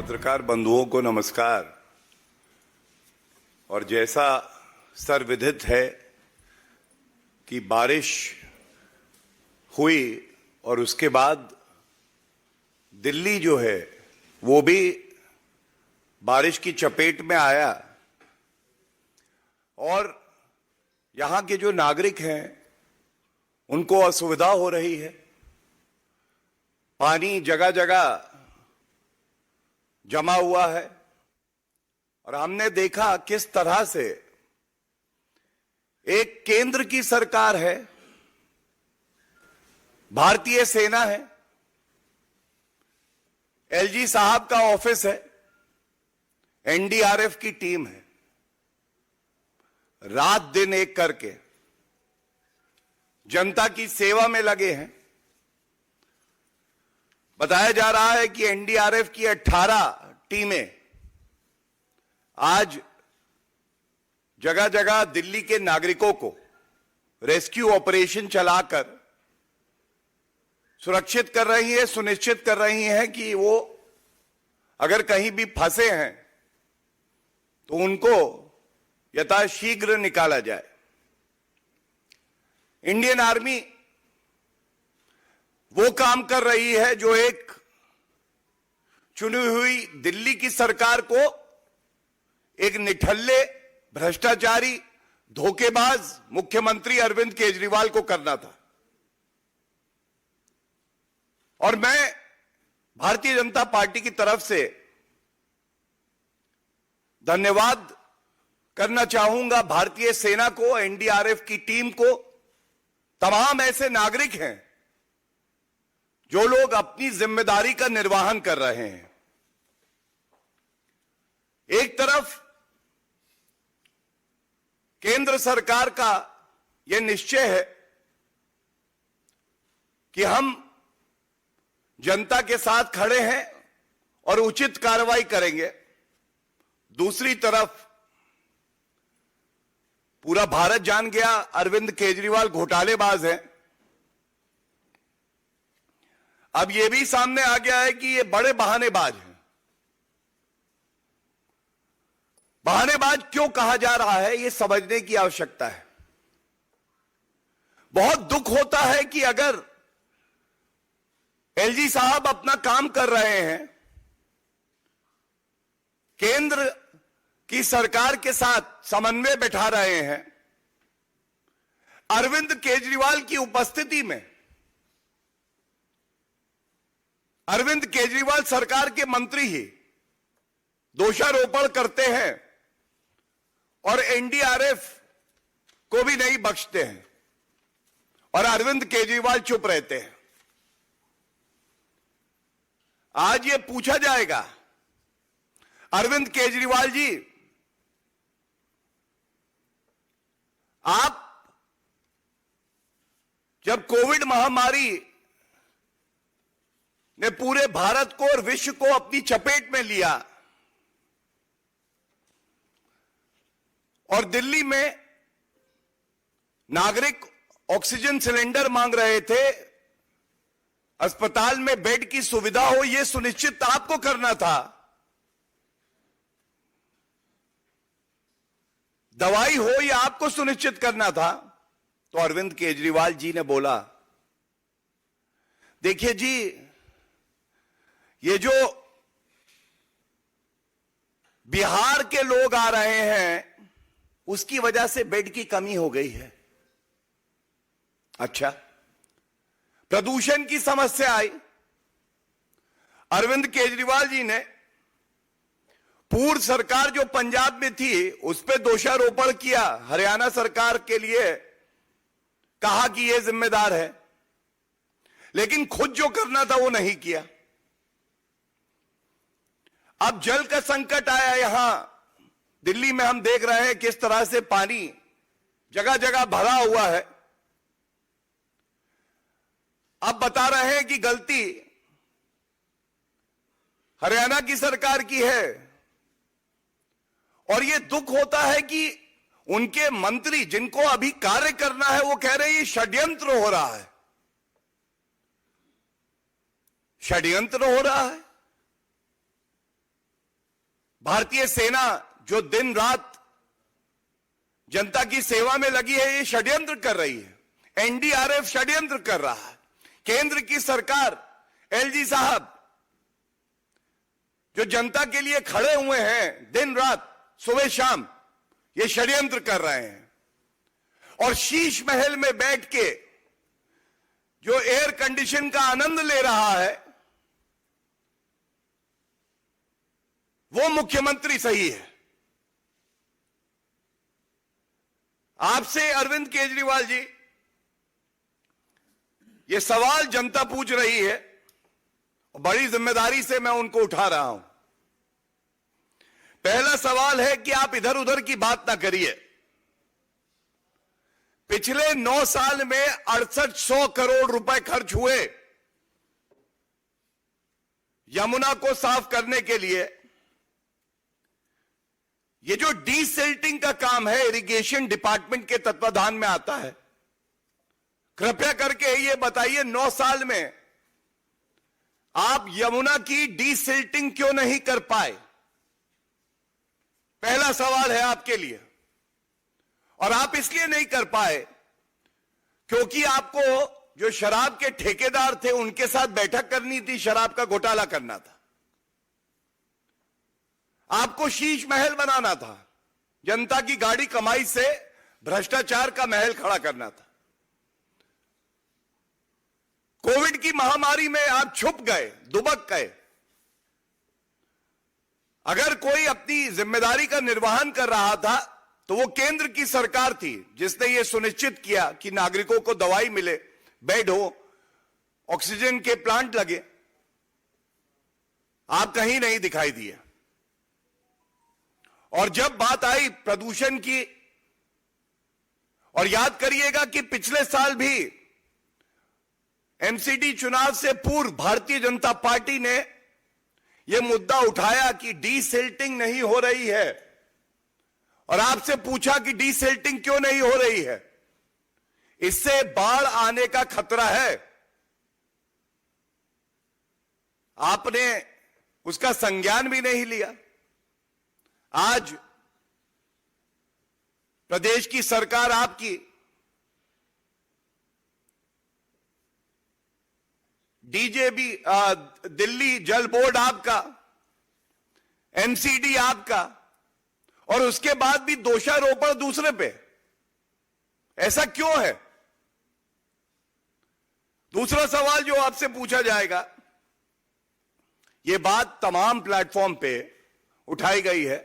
पत्रकार बंधुओं को नमस्कार। और जैसा सर्वविदित है कि बारिश हुई और उसके बाद दिल्ली जो है वो भी बारिश की चपेट में आया और यहाँ के जो नागरिक हैं उनको असुविधा हो रही है। पानी जगह जगह जमा हुआ है और हमने देखा किस तरह से एक केंद्र की सरकार है, भारतीय सेना है, एलजी साहब का ऑफिस है, एनडीआरएफ की टीम है, रात दिन एक करके जनता की सेवा में लगे हैं। बताया जा रहा है कि एनडीआरएफ की 18 टीमें आज जगह जगह दिल्ली के नागरिकों को रेस्क्यू ऑपरेशन चलाकर सुरक्षित कर रही है, सुनिश्चित कर रही हैं कि वो अगर कहीं भी फंसे हैं तो उनको यथाशीघ्र निकाला जाए। इंडियन आर्मी वो काम कर रही है जो एक चुनी हुई दिल्ली की सरकार को एक निठल्ले, भ्रष्टाचारी, धोखेबाज मुख्यमंत्री अरविंद केजरीवाल को करना था। और मैं भारतीय जनता पार्टी की तरफ से धन्यवाद करना चाहूंगा भारतीय सेना को, एनडीआरएफ की टीम को, तमाम ऐसे नागरिक हैं जो लोग अपनी जिम्मेदारी का निर्वहन कर रहे हैं। एक तरफ केंद्र सरकार का यह निश्चय है कि हम जनता के साथ खड़े हैं और उचित कार्रवाई करेंगे। दूसरी तरफ पूरा भारत जान गया अरविंद केजरीवाल घोटालेबाज हैं। अब यह भी सामने आ गया है कि ये बड़े बहानेबाज हैं। बहानेबाज क्यों कहा जा रहा है, यह समझने की आवश्यकता है। बहुत दुख होता है कि अगर एलजी साहब अपना काम कर रहे हैं, केंद्र की सरकार के साथ समन्वय बैठा रहे हैं, अरविंद केजरीवाल की उपस्थिति में अरविंद केजरीवाल सरकार के मंत्री ही दोषारोपण करते हैं और एनडीआरएफ को भी नहीं बख्शते हैं और अरविंद केजरीवाल चुप रहते हैं। आज ये पूछा जाएगा, अरविंद केजरीवाल जी, आप जब कोविड महामारी ने पूरे भारत को और विश्व को अपनी चपेट में लिया और दिल्ली में नागरिक ऑक्सीजन सिलेंडर मांग रहे थे, अस्पताल में बेड की सुविधा हो, यह सुनिश्चित आपको करना था। दवाई हो यह आपको सुनिश्चित करना था। तो अरविंद केजरीवाल जी ने बोला, देखिए जी, ये जो बिहार के लोग आ रहे हैं उसकी वजह से बेड की कमी हो गई है। अच्छा, प्रदूषण की समस्या आई, अरविंद केजरीवाल जी ने पूर्व सरकार जो पंजाब में थी उस पर दोषारोपण किया, हरियाणा सरकार के लिए कहा कि यह जिम्मेदार है, लेकिन खुद जो करना था वो नहीं किया। अब जल का संकट आया, यहां दिल्ली में हम देख रहे हैं किस तरह से पानी जगह जगह भरा हुआ है। अब बता रहे हैं कि गलती हरियाणा की सरकार की है और यह दुख होता है कि उनके मंत्री जिनको अभी कार्य करना है वो कह रहे हैं ये षड्यंत्र हो रहा है। षड्यंत्र हो रहा है। भारतीय सेना जो दिन रात जनता की सेवा में लगी है, ये षड्यंत्र कर रही है। एनडीआरएफ षड्यंत्र कर रहा है। केंद्र की सरकार, एलजी साहब जो जनता के लिए खड़े हुए हैं दिन रात, सुबह शाम, ये षड्यंत्र कर रहे हैं। और शीश महल में बैठ के जो एयर कंडीशन का आनंद ले रहा है, वो मुख्यमंत्री सही है। आपसे अरविंद केजरीवाल जी, ये सवाल जनता पूछ रही है, बड़ी जिम्मेदारी से मैं उनको उठा रहा हूं। पहला सवाल है कि आप इधर उधर की बात ना करिए। पिछले 9 साल में 6800 करोड़ रुपए खर्च हुए यमुना को साफ करने के लिए। ये जो डीसिल्टिंग का काम है, इरिगेशन डिपार्टमेंट के तत्वाधान में आता है। कृपया करके ये बताइए, 9 साल में आप यमुना की डीसिल्टिंग क्यों नहीं कर पाए? पहला सवाल है आपके लिए। और आप इसलिए नहीं कर पाए क्योंकि आपको जो शराब के ठेकेदार थे उनके साथ बैठक करनी थी, शराब का घोटाला करना था। आपको शीश महल बनाना था, जनता की गाड़ी कमाई से भ्रष्टाचार का महल खड़ा करना था। कोविड की महामारी में आप छुप गए, दुबक गए। अगर कोई अपनी जिम्मेदारी का निर्वहन कर रहा था तो वो केंद्र की सरकार थी, जिसने ये सुनिश्चित किया कि नागरिकों को दवाई मिले, बेड हो, ऑक्सीजन के प्लांट लगे। आप कहीं नहीं दिखाई दिए। और जब बात आई प्रदूषण की, और याद करिएगा कि पिछले साल भी एमसीडी चुनाव से पूर्व भारतीय जनता पार्टी ने यह मुद्दा उठाया कि डीसिल्टिंग नहीं हो रही है, और आपसे पूछा कि डीसिल्टिंग क्यों नहीं हो रही है? इससे बाढ़ आने का खतरा है। आपने उसका संज्ञान भी नहीं लिया। आज प्रदेश की सरकार आपकी डीजेबी, दिल्ली जल बोर्ड आपका, एमसीडी आपका, और उसके बाद भी दोषारोपण दूसरे पे। ऐसा क्यों है? दूसरा सवाल जो आपसे पूछा जाएगा, यह बात तमाम प्लेटफॉर्म पे उठाई गई है।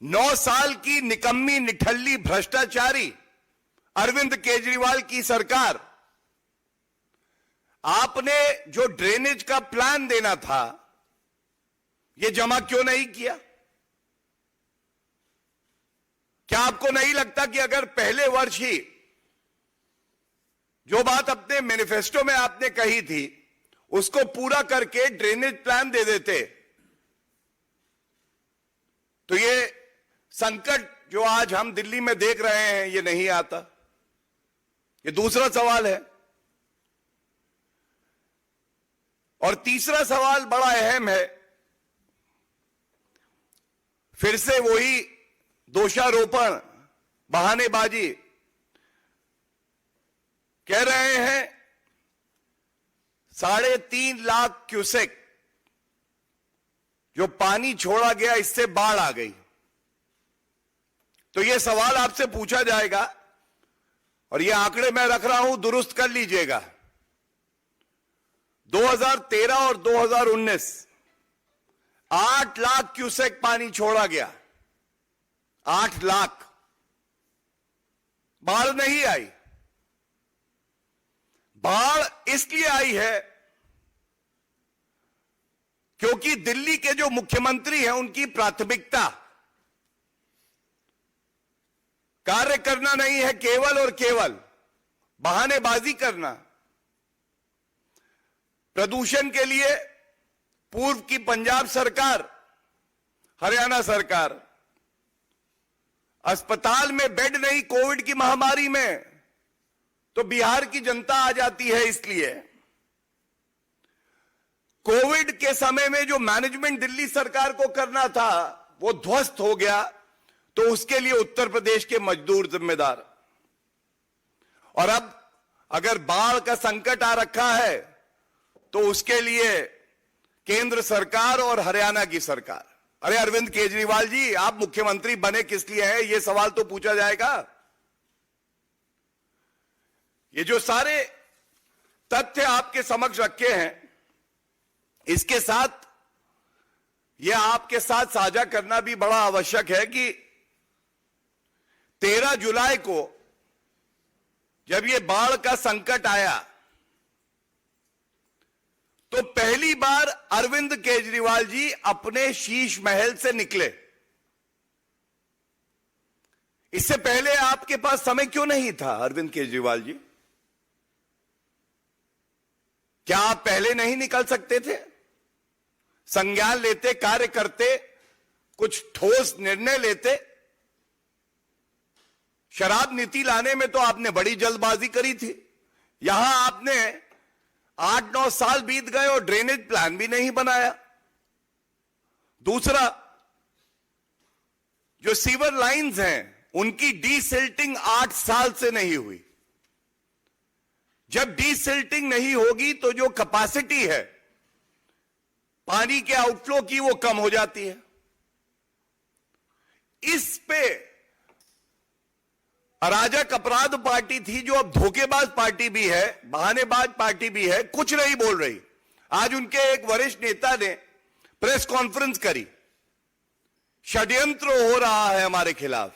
9 साल की निकम्मी, निठल्ली, भ्रष्टाचारी अरविंद केजरीवाल की सरकार, आपने जो ड्रेनेज का प्लान देना था, यह जमा क्यों नहीं किया? क्या आपको नहीं लगता कि अगर पहले वर्ष ही जो बात अपने मैनिफेस्टो में आपने कही थी उसको पूरा करके ड्रेनेज प्लान दे देते, तो ये संकट जो आज हम दिल्ली में देख रहे हैं ये नहीं आता? ये दूसरा सवाल है। और तीसरा सवाल बड़ा अहम है। फिर से वही दोषारोपण, बहानेबाजी। कह रहे हैं 3.5 लाख क्यूसेक जो पानी छोड़ा गया, इससे बाढ़ आ गई। तो यह सवाल आपसे पूछा जाएगा, और ये आंकड़े मैं रख रहा हूं, दुरुस्त कर लीजिएगा। 2013 और 2019 8 लाख क्यूसेक पानी छोड़ा गया। 8 लाख। बाढ़ नहीं आई। बाढ़ इसलिए आई है क्योंकि दिल्ली के जो मुख्यमंत्री हैं उनकी प्राथमिकता कार्य करना नहीं है, केवल और केवल बहानेबाजी करना। प्रदूषण के लिए पूर्व की पंजाब सरकार, हरियाणा सरकार, अस्पताल में बेड नहीं कोविड की महामारी में, तो बिहार की जनता आ जाती है। इसलिए कोविड के समय में जो मैनेजमेंट दिल्ली सरकार को करना था वो ध्वस्त हो गया, तो उसके लिए उत्तर प्रदेश के मजदूर जिम्मेदार। और अब अगर बाढ़ का संकट आ रखा है तो उसके लिए केंद्र सरकार और हरियाणा की सरकार। अरे अरविंद केजरीवाल जी, आप मुख्यमंत्री बने किस लिए हैं, यह सवाल तो पूछा जाएगा। ये जो सारे तथ्य आपके समक्ष रखे हैं, इसके साथ यह आपके साथ साझा करना भी बड़ा आवश्यक है कि 13 जुलाई को जब यह बाढ़ का संकट आया तो पहली बार अरविंद केजरीवाल जी अपने शीश महल से निकले। इससे पहले आपके पास समय क्यों नहीं था अरविंद केजरीवाल जी? क्या आप पहले नहीं निकल सकते थे? संज्ञान लेते, कार्य करते, कुछ ठोस निर्णय लेते। शराब नीति लाने में तो आपने बड़ी जल्दबाजी करी थी। यहां आपने 8-9 साल बीत गए और ड्रेनेज प्लान भी नहीं बनाया। दूसरा, जो सीवर लाइंस हैं उनकी डीसिल्टिंग 8 साल से नहीं हुई। जब डीसिल्टिंग नहीं होगी तो जो कैपेसिटी है पानी के आउटफ्लो की वो कम हो जाती है। इस पे अराजक अपराध पार्टी थी, जो अब धोखेबाज पार्टी भी है, बहानेबाज पार्टी भी है, कुछ नहीं बोल रही। आज उनके एक वरिष्ठ नेता ने प्रेस कॉन्फ्रेंस करी, षड्यंत्र हो रहा है हमारे खिलाफ।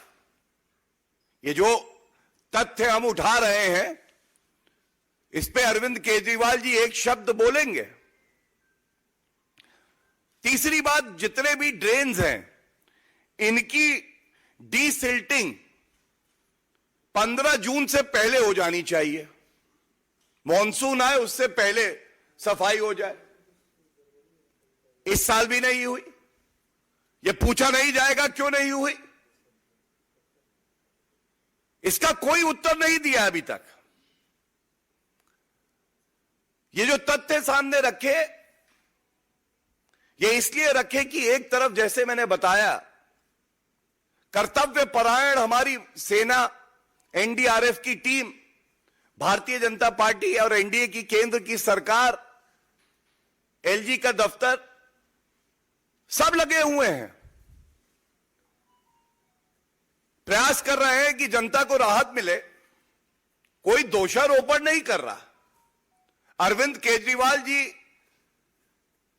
ये जो तथ्य हम उठा रहे हैं, इस पे अरविंद केजरीवाल जी एक शब्द बोलेंगे? तीसरी बात, जितने भी ड्रेन्स हैं इनकी डीसिल्टिंग 15 जून से पहले हो जानी चाहिए। मॉनसून आए उससे पहले सफाई हो जाए। इस साल भी नहीं हुई। यह पूछा नहीं जाएगा क्यों नहीं हुई? इसका कोई उत्तर नहीं दिया अभी तक। ये जो तथ्य सामने रखे, ये इसलिए रखे कि एक तरफ जैसे मैंने बताया कर्तव्य परायण हमारी सेना, एनडीआरएफ की टीम, भारतीय जनता पार्टी और एनडीए की केंद्र की सरकार, एलजी का दफ्तर, सब लगे हुए हैं, प्रयास कर रहे हैं कि जनता को राहत मिले। कोई दोषारोपण नहीं कर रहा। अरविंद केजरीवाल जी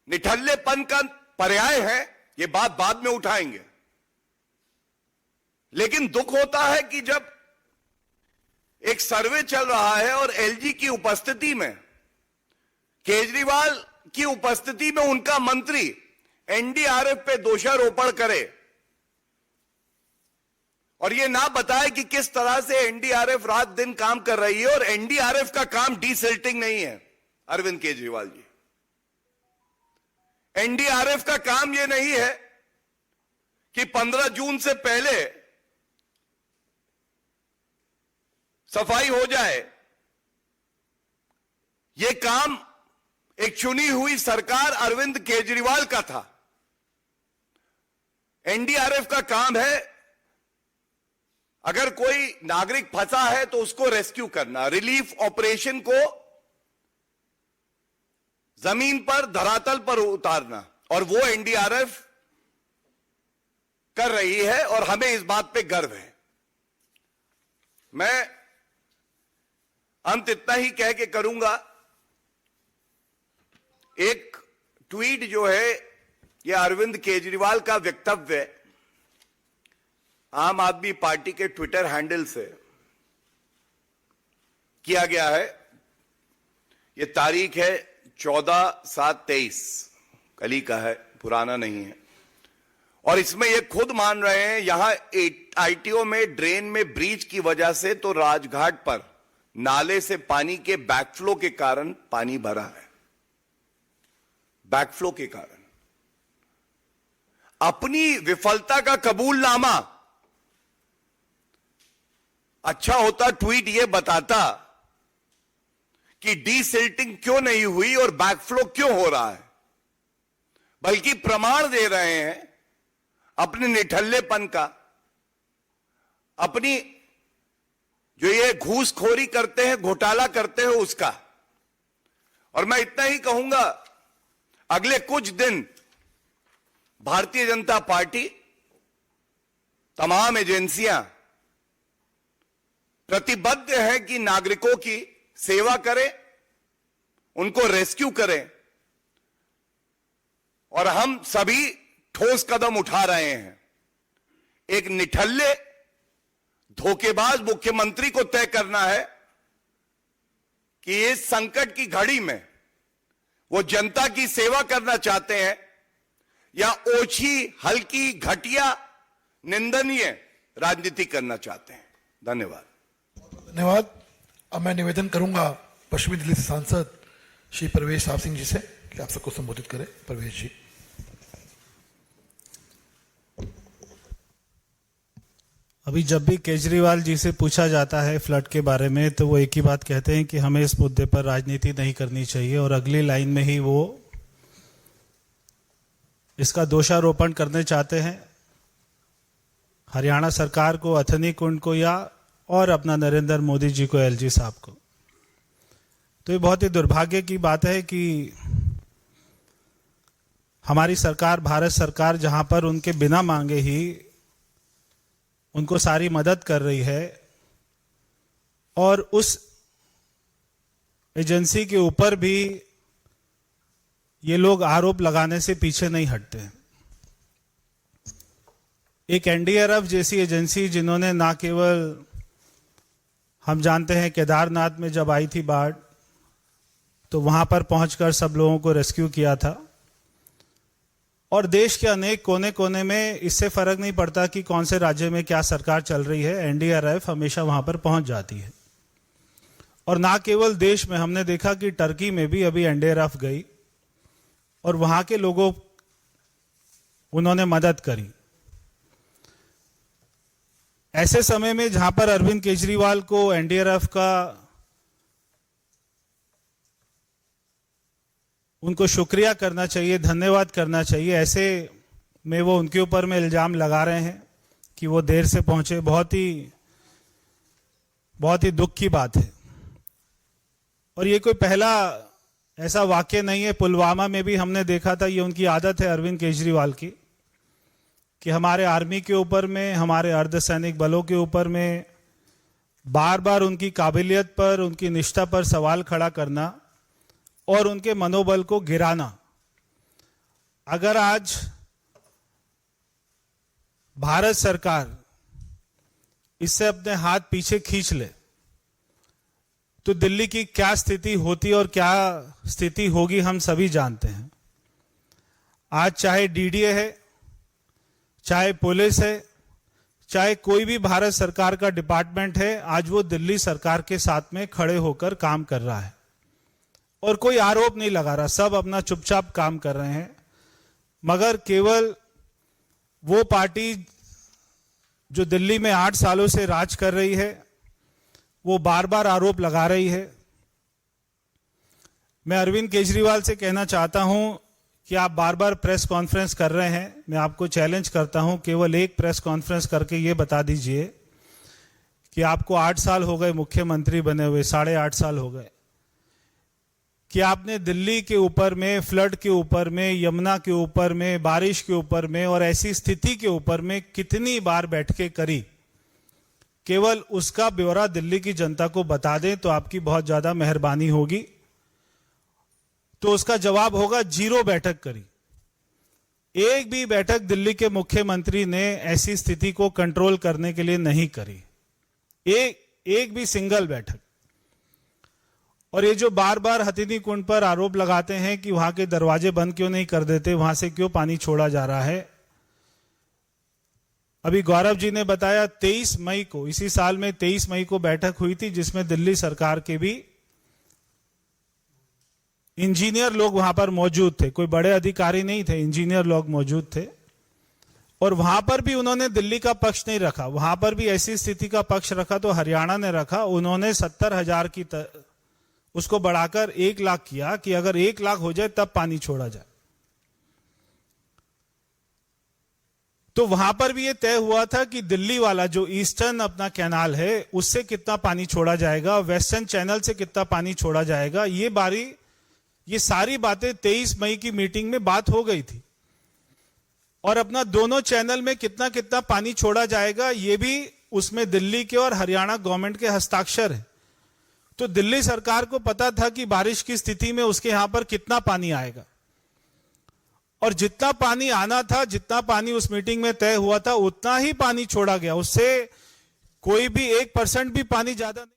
निठल्लेपन का पर्याय है, ये बात बाद में उठाएंगे। लेकिन दुख होता है कि जब एक सर्वे चल रहा है और एलजी की उपस्थिति में, केजरीवाल की उपस्थिति में उनका मंत्री एनडीआरएफ पे दोषारोपण करे और ये ना बताए कि किस तरह से एनडीआरएफ रात दिन काम कर रही है, और एनडीआरएफ का काम डीसिल्टिंग नहीं है अरविंद केजरीवाल जी। एनडीआरएफ का काम यह नहीं है कि 15 जून से पहले सफाई हो जाए। यह काम एक चुनी हुई सरकार अरविंद केजरीवाल का था। एनडीआरएफ का काम है अगर कोई नागरिक फंसा है तो उसको रेस्क्यू करना, रिलीफ ऑपरेशन को जमीन पर, धरातल पर उतारना, और वो एनडीआरएफ कर रही है और हमें इस बात पे गर्व है। मैं अंत इतना ही कह के करूंगा, एक ट्वीट जो है ये अरविंद केजरीवाल का वक्तव्य आम आदमी पार्टी के ट्विटर हैंडल से किया गया है। ये तारीख है 14/7/23, कल ही का है, पुराना नहीं है। और इसमें ये खुद मान रहे हैं यहां आईटीओ में ड्रेन में ब्रीच की वजह से तो राजघाट पर नाले से पानी के बैकफ्लो के कारण पानी भरा है। बैकफ्लो के कारण अपनी विफलता का कबूलनामा, अच्छा होता ट्वीट ये बताता कि डीसिल्टिंग क्यों नहीं हुई और बैकफ्लो क्यों हो रहा है। बल्कि प्रमाण दे रहे हैं अपने निठल्लेपन का, अपनी जो ये घूसखोरी करते हैं, घोटाला करते हैं उसका। और मैं इतना ही कहूंगा, अगले कुछ दिन भारतीय जनता पार्टी, तमाम एजेंसियां प्रतिबद्ध है कि नागरिकों की सेवा करें, उनको रेस्क्यू करें, और हम सभी ठोस कदम उठा रहे हैं। एक निठल्ले धोखेबाज मुख्यमंत्री को तय करना है कि इस संकट की घड़ी में वो जनता की सेवा करना चाहते हैं या ओछी, हल्की, घटिया, निंदनीय राजनीति करना चाहते हैं। धन्यवाद। धन्यवाद। अब मैं निवेदन करूंगा पश्चिमी दिल्ली से सांसद श्री परवेश साहब सिंह जी से कि आप सबको संबोधित करें। परवेश जी। अभी जब भी केजरीवाल जी से पूछा जाता है फ्लड के बारे में, तो वो एक ही बात कहते हैं कि हमें इस मुद्दे पर राजनीति नहीं करनी चाहिए, और अगली लाइन में ही वो इसका दोषारोपण करने चाहते हैं हरियाणा सरकार को, अथनी कुंड को, या और अपना नरेंद्र मोदी जी को, एलजी साहब को। तो ये बहुत ही दुर्भाग्य की बात है कि हमारी सरकार, भारत सरकार, जहां पर उनके बिना मांगे ही उनको सारी मदद कर रही है, और उस एजेंसी के ऊपर भी ये लोग आरोप लगाने से पीछे नहीं हटते हैं। एक एनडीआरएफ जैसी एजेंसी, जिन्होंने ना केवल, हम जानते हैं केदारनाथ में जब आई थी बाढ़, तो वहां पर पहुंचकर सब लोगों को रेस्क्यू किया था, और देश के अनेक कोने कोने में इससे फर्क नहीं पड़ता कि कौन से राज्य में क्या सरकार चल रही है, एनडीआरएफ हमेशा वहां पर पहुंच जाती है। और ना केवल देश में, हमने देखा कि टर्की में भी अभी एनडीआरएफ गई और वहां के लोगों, उन्होंने मदद करी। ऐसे समय में जहां पर अरविंद केजरीवाल को एनडीआरएफ का, उनको शुक्रिया करना चाहिए, धन्यवाद करना चाहिए, ऐसे में वो उनके ऊपर में इल्जाम लगा रहे हैं कि वो देर से पहुंचे। बहुत ही दुख की बात है। और ये कोई पहला ऐसा वाक्य नहीं है। पुलवामा में भी हमने देखा था, ये उनकी आदत है अरविंद केजरीवाल की, कि हमारे आर्मी के ऊपर में, हमारे अर्धसैनिक बलों के ऊपर में बार बार उनकी काबिलियत पर, उनकी निष्ठा पर सवाल खड़ा करना और उनके मनोबल को गिराना। अगर आज भारत सरकार इससे अपने हाथ पीछे खींच ले तो दिल्ली की क्या स्थिति होती और क्या स्थिति होगी हम सभी जानते हैं। आज चाहे डीडीए है, चाहे पुलिस है, चाहे कोई भी भारत सरकार का डिपार्टमेंट है, आज वो दिल्ली सरकार के साथ में खड़े होकर काम कर रहा है और कोई आरोप नहीं लगा रहा। सब अपना चुपचाप काम कर रहे हैं। मगर केवल वो पार्टी जो दिल्ली में 8 सालों से राज कर रही है, वो बार बार आरोप लगा रही है। मैं अरविंद केजरीवाल से कहना चाहता हूं कि आप बार बार प्रेस कॉन्फ्रेंस कर रहे हैं। मैं आपको चैलेंज करता हूं, केवल एक प्रेस कॉन्फ्रेंस करके ये बता दीजिए कि आपको 8 साल हो गए मुख्यमंत्री बने हुए, 8.5 साल हो गए, कि आपने दिल्ली के ऊपर में, फ्लड के ऊपर में, यमुना के ऊपर में, बारिश के ऊपर में और ऐसी स्थिति के ऊपर में कितनी बार बैठकें करी। केवल उसका ब्यौरा दिल्ली की जनता को बता दें तो आपकी बहुत ज्यादा मेहरबानी होगी। तो उसका जवाब होगा 0 बैठक करी। एक भी बैठक दिल्ली के मुख्यमंत्री ने ऐसी स्थिति को कंट्रोल करने के लिए नहीं करी, एक भी सिंगल बैठक। और ये जो बार बार हथिनी कुंड पर आरोप लगाते हैं कि वहां के दरवाजे बंद क्यों नहीं कर देते, वहां से क्यों पानी छोड़ा जा रहा है। अभी गौरव जी ने बताया 23 मई को, इसी साल में 23 मई को बैठक हुई थी, जिसमें दिल्ली सरकार के भी इंजीनियर लोग वहां पर मौजूद थे। कोई बड़े अधिकारी नहीं थे, इंजीनियर लोग मौजूद थे। और वहां पर भी उन्होंने दिल्ली का पक्ष नहीं रखा। वहां पर भी ऐसी स्थिति का पक्ष रखा तो हरियाणा ने रखा। उन्होंने 70,000 की उसको बढ़ाकर 1 लाख किया कि अगर 1 लाख हो जाए तब पानी छोड़ा जाए। तो वहां पर भी ये तय हुआ था कि दिल्ली वाला जो ईस्टर्न अपना कैनाल है उससे कितना पानी छोड़ा जाएगा, वेस्टर्न चैनल से कितना पानी छोड़ा जाएगा। ये सारी बातें 23 मई की मीटिंग में बात हो गई थी। और अपना दोनों चैनल में कितना कितना पानी छोड़ा जाएगा ये भी उसमें दिल्ली के और हरियाणा गवर्नमेंट के हस्ताक्षर है। तो दिल्ली सरकार को पता था कि बारिश की स्थिति में उसके यहां पर कितना पानी आएगा, और जितना पानी आना था, जितना पानी उस मीटिंग में तय हुआ था, उतना ही पानी छोड़ा गया। उससे कोई भी 1% भी पानी ज्यादा नहीं।